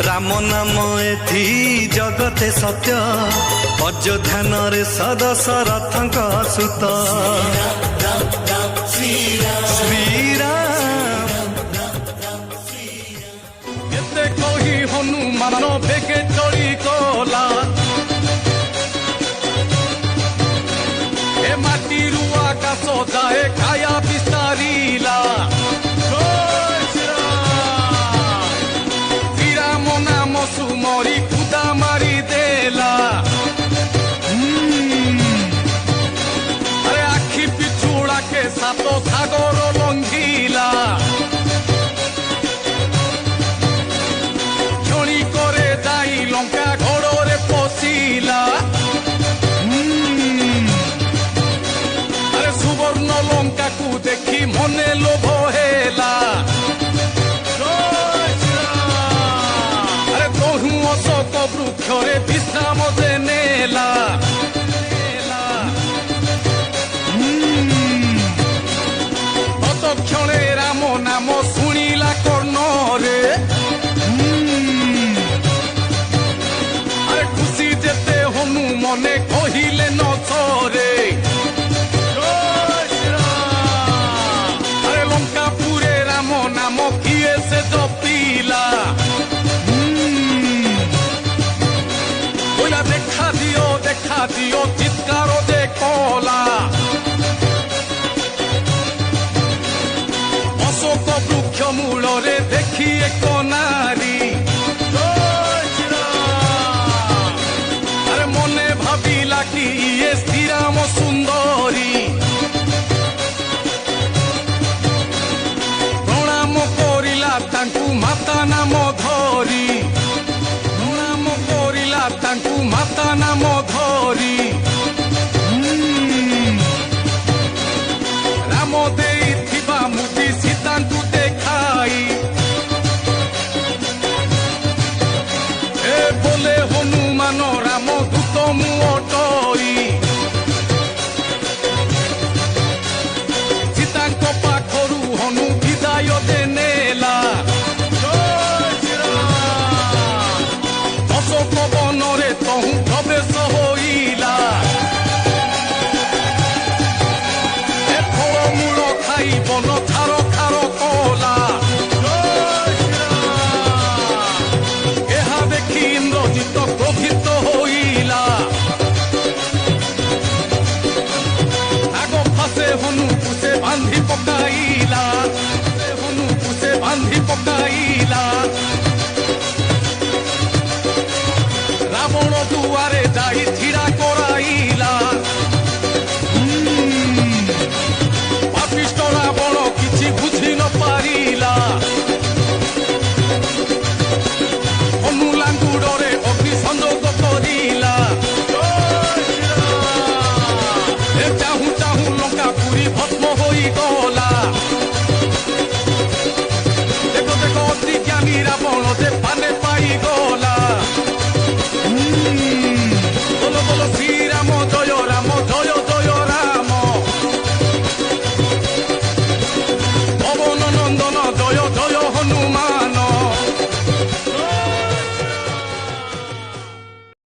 राम नाम एथि जगते सत्य अयोध्यान रे सदशरथंक सुत श्रीराम केते कही हनुमान बेगे चढ़ी गला ए माटी रुआ आकाश जाए काया विस्तारिला श्रीराम नाम सुमरी खुदा मारी देला अरे आखि पिछुड़ा के सातो सागर लंघिला क्षणी करे जाई लंका घोड़े पशिला अरे सुवर्ण लंका को देखी मने लोभ हेला अरे तोहू अशोक वृक्ष रे